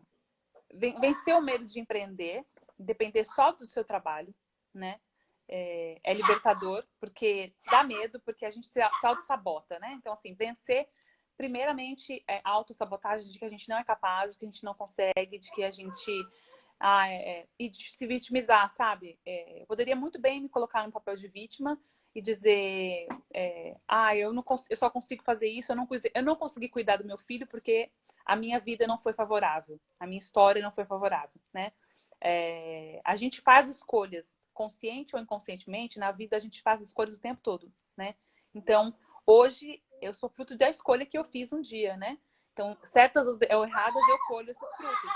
vencer o medo de empreender, depender só do seu trabalho, né? É libertador, porque dá medo, porque a gente se auto-sabota, né? Então, assim, vencer, primeiramente, a autossabotagem de que a gente não é capaz, de que a gente não consegue, de que a gente... e de se vitimizar, sabe? Eu poderia muito bem me colocar no papel de vítima e dizer eu só consigo fazer isso, eu não consegui cuidar do meu filho porque a minha vida não foi favorável, a minha história não foi favorável, né? A gente faz escolhas, consciente ou inconscientemente, na vida a gente faz escolhas o tempo todo, né? Então, hoje, eu sou fruto da escolha que eu fiz um dia, né? Então, certas ou erradas, eu colho esses frutos.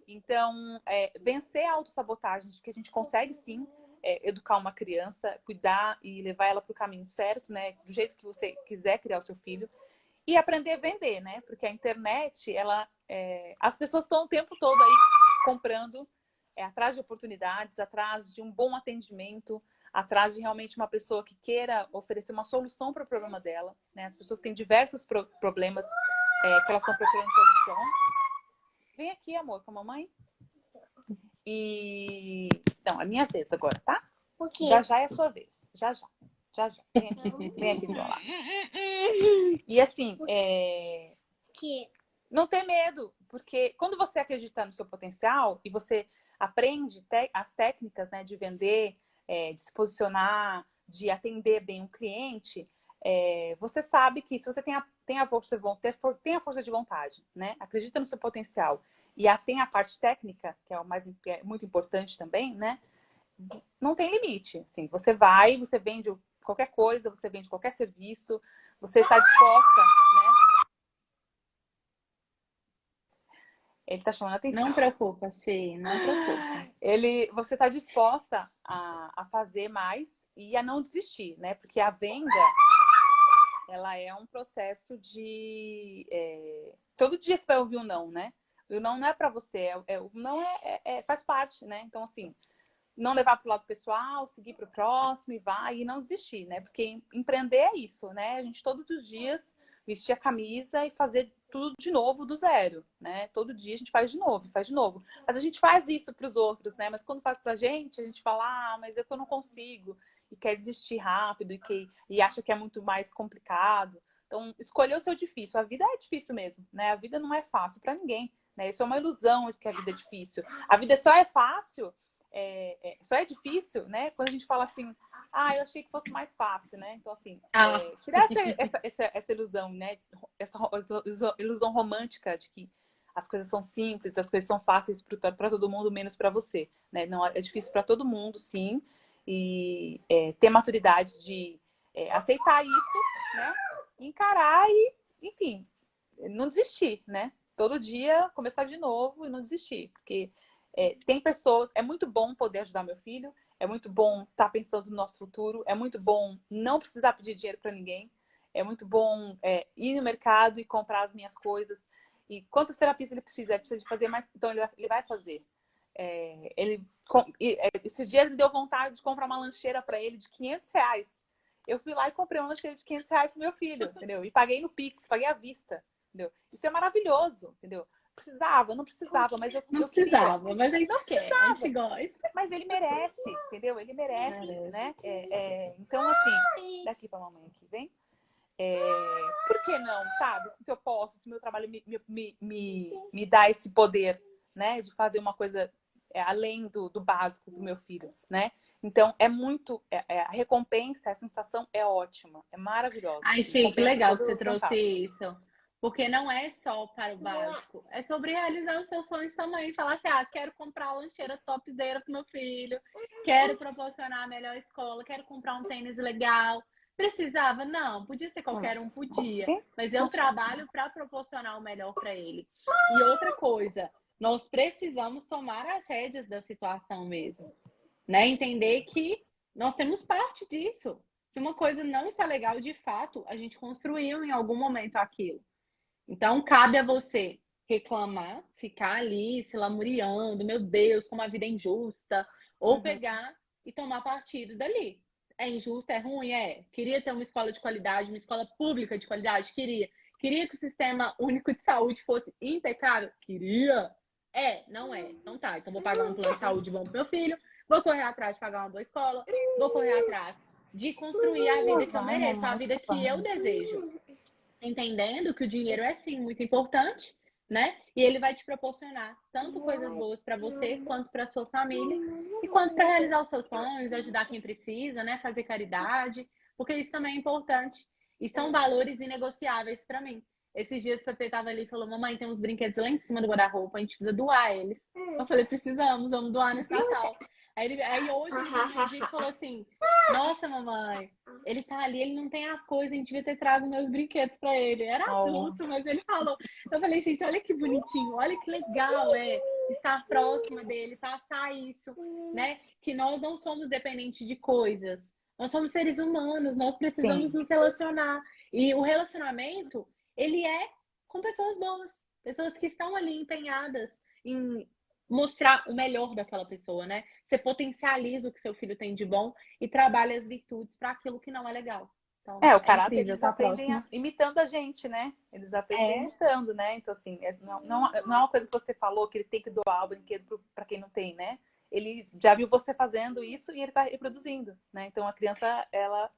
Então, vencer a autossabotagem de que a gente consegue, sim, educar uma criança, cuidar e levar ela para o caminho certo, né? Do jeito que você quiser criar o seu filho. E aprender a vender, né? Porque a internet, as pessoas estão o tempo todo aí comprando, atrás de oportunidades, atrás de um bom atendimento, atrás de realmente uma pessoa que queira oferecer uma solução para o problema dela, né? As pessoas têm diversos problemas que elas estão procurando solução. Vem aqui, amor, com a mamãe. Então, é minha vez agora, tá? O quê? Já é a sua vez. Já. Vem aqui do meu lado. E assim, Que? não ter medo, porque quando você acredita no seu potencial e você aprende as técnicas, né, de vender, de se posicionar, de atender bem um cliente, você sabe que se você tem a força de vontade, né, acredita no seu potencial e tem a parte técnica, que é muito importante também, né, não tem limite. Assim, você vende qualquer coisa, você vende qualquer serviço, você está disposta, né? Ele está chamando a atenção. Não preocupa, Xi, não preocupa. Você está disposta a fazer mais e a não desistir, né? Porque a venda, ela é um processo de... todo dia você vai ouvir um não, né? O não é para você, o não faz parte, né? Então, assim, não levar para o lado pessoal, seguir para o próximo e não desistir, né? Porque empreender é isso, né? A gente todos os dias vestir a camisa e fazer tudo de novo do zero, né? Todo dia a gente faz de novo, faz de novo. Mas a gente faz isso para os outros, né? Mas quando faz pra gente, a gente fala, mas eu não consigo, e quer desistir rápido, e acha que é muito mais complicado. Então, escolher o seu difícil. A vida é difícil mesmo, né? A vida não é fácil para ninguém, né? Isso é uma ilusão de que a vida é difícil. A vida só é fácil, só é difícil, né? Quando a gente fala assim, eu achei que fosse mais fácil, né? Então, assim, tirar essa ilusão, né? Essa ilusão romântica de que as coisas são simples, as coisas são fáceis para todo mundo, menos para você, né? Não, é difícil para todo mundo, sim. E ter maturidade de aceitar isso, né? Encarar e, enfim, não desistir, né? Todo dia começar de novo e não desistir. Porque tem pessoas... É muito bom poder ajudar meu filho. É muito bom estar pensando no nosso futuro. É muito bom não precisar pedir dinheiro para ninguém. É muito bom ir no mercado e comprar as minhas coisas. E quantas terapias ele precisa? Ele precisa de fazer mais. Então, ele vai fazer. Esses dias me deu vontade de comprar uma lancheira para ele de R$ 500. Eu fui lá e comprei uma lancheira de R$ 500 pro meu filho, entendeu? E paguei no Pix, paguei à vista, entendeu? Isso é maravilhoso, entendeu? Precisava, não precisava, mas eu precisava, queria. mas a gente não quer, a gente gosta. Mas ele merece, entendeu? Ele merece, né? Então, assim, daqui pra mamãe aqui, vem. Por que não, sabe? Se eu posso, se o meu trabalho me dá esse poder, né? De fazer uma coisa além do básico do meu filho, né? Então, a recompensa, a sensação é ótima, é maravilhosa. Ai, Chico, que legal que você trouxe isso. Porque não é só para o básico, é sobre realizar os seus sonhos também. Falar assim, quero comprar uma lancheira topzera pro meu filho, quero proporcionar a melhor escola, quero comprar um tênis legal. Precisava? Não. Podia ser qualquer um, podia. Mas eu trabalho para proporcionar o melhor para ele. E outra coisa, nós precisamos tomar as rédeas da situação mesmo. Né? Entender que nós temos parte disso. Se uma coisa não está legal, de fato, a gente construiu em algum momento aquilo. Então, cabe a você reclamar, ficar ali se lamuriando, meu Deus, como a vida é injusta, ou pegar e tomar partido dali. É injusto, é ruim? Queria ter uma escola de qualidade, uma escola pública de qualidade? Queria. Queria que o Sistema Único de Saúde fosse impecável? Queria. Não é. Então tá, então vou pagar um plano de saúde bom pro meu filho, vou correr atrás de pagar uma boa escola, vou correr atrás de construir a vida que eu mereço, a vida que eu desejo. Entendendo que o dinheiro é sim muito importante, né? E ele vai te proporcionar tanto coisas boas para você, quanto para sua família, e quanto para realizar os seus sonhos, ajudar quem precisa, né? Fazer caridade, porque isso também é importante. E são valores inegociáveis para mim. Esses dias o Pepe estava ali e falou: mamãe, tem uns brinquedos lá em cima do guarda-roupa, a gente precisa doar eles. Eu falei: precisamos, vamos doar nesse Natal. Aí hoje ele falou assim: nossa, mamãe, ele tá ali, ele não tem as coisas, a gente devia ter trago meus brinquedos pra ele. Era adulto, mas ele falou. Eu falei, gente, olha que bonitinho, olha que legal estar próxima dele, passar isso, né? Que nós não somos dependentes de coisas. Nós somos seres humanos, nós precisamos nos relacionar. E o relacionamento, ele é com pessoas boas, pessoas que estão ali empenhadas em mostrar o melhor daquela pessoa, né? Você potencializa o que seu filho tem de bom e trabalha as virtudes para aquilo que não é legal. Então, o caráter eles aprendem imitando a gente, né? Eles aprendem imitando, né? Então, assim, não é uma coisa que você falou que ele tem que doar o brinquedo para quem não tem, né? Ele já viu você fazendo isso e ele tá reproduzindo, né? Então, a criança, ela...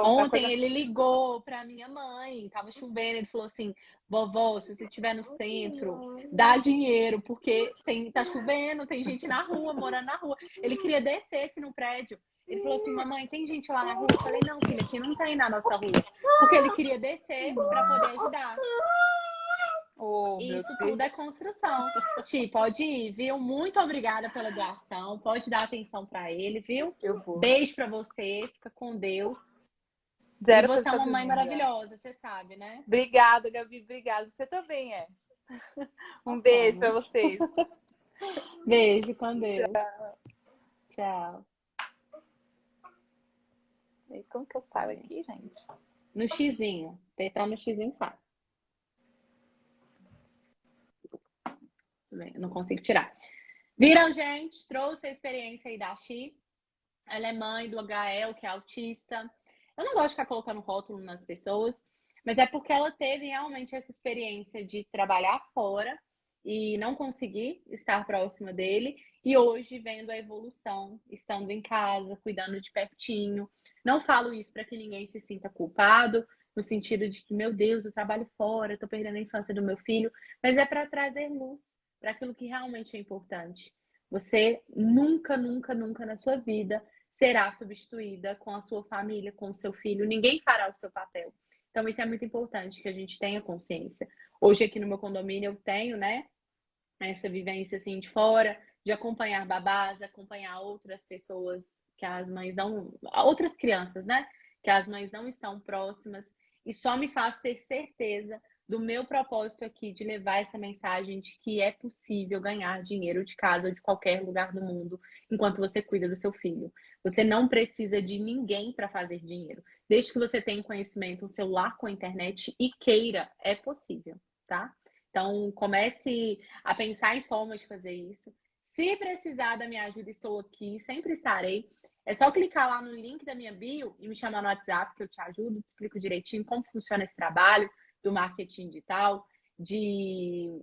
Ontem ele ligou pra minha mãe, tava chovendo, ele falou assim: vovó, se você estiver no centro, dá dinheiro, porque tá chovendo, tem gente na rua, morando na rua. Ele queria descer aqui no prédio. Ele falou assim: mamãe, tem gente lá na rua? Eu falei: não, filha, aqui não tem na nossa rua. Porque ele queria descer pra poder ajudar. Isso tudo é construção. Ti, pode ir, viu? Muito obrigada pela doação. Pode dar atenção pra ele, viu? Beijo pra você. Fica com Deus. E você é uma mãe maravilhosa, você sabe, né? Obrigada, Gabi. Obrigada. Você também é. Beijo pra vocês. Beijo, com Deus. Tchau. E como que eu saio aqui, gente? No xizinho. Apertar no xizinho, sai. Eu não consigo tirar. Viram, gente? Trouxe a experiência aí da Xi. Ela é mãe do Gael, que é autista. Eu não gosto de ficar colocando rótulo nas pessoas, Mas é porque ela teve realmente essa experiência de trabalhar fora e não conseguir estar próxima dele. E hoje, vendo a evolução, estando em casa, cuidando de pertinho. Não falo isso para que ninguém se sinta culpado, no sentido de que, meu Deus, eu trabalho fora, estou perdendo a infância do meu filho. Mas é para trazer luz para aquilo que realmente é importante. Você nunca, nunca, nunca na sua vida será substituída com a sua família, com o seu filho. Ninguém fará o seu papel. Então, isso é muito importante que a gente tenha consciência. Hoje, aqui no meu condomínio, eu tenho, né, essa vivência assim de fora, de acompanhar babás, acompanhar outras pessoas que as mães não. Outras crianças, né? Que as mães não estão próximas. E só me faz ter certeza do meu propósito aqui de levar essa mensagem de que é possível ganhar dinheiro de casa ou de qualquer lugar do mundo enquanto você cuida do seu filho. Você não precisa de ninguém para fazer dinheiro. Desde que você tenha conhecimento, um celular com a internet e queira, é possível, tá? Então, comece a pensar em formas de fazer isso. Se precisar da minha ajuda, estou aqui, sempre estarei. É só clicar lá no link da minha bio e me chamar no WhatsApp que eu te ajudo, te explico direitinho como funciona esse trabalho do marketing digital, de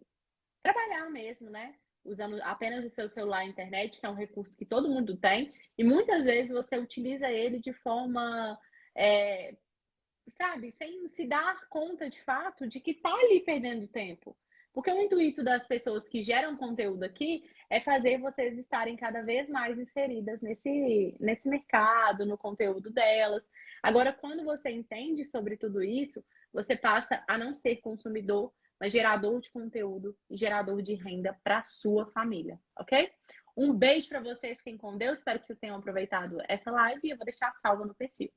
trabalhar mesmo, né? Usando apenas o seu celular e internet, que é um recurso que todo mundo tem, e muitas vezes você utiliza ele de forma, sabe, sem se dar conta de fato de que tá ali perdendo tempo. Porque o intuito das pessoas que geram conteúdo aqui é fazer vocês estarem cada vez mais inseridas nesse mercado, no conteúdo delas. Agora, quando você entende sobre tudo isso, você passa a não ser consumidor, mas gerador de conteúdo e gerador de renda para sua família, ok? Um beijo para vocês, fiquem com Deus, espero que vocês tenham aproveitado essa live e eu vou deixar salva no perfil.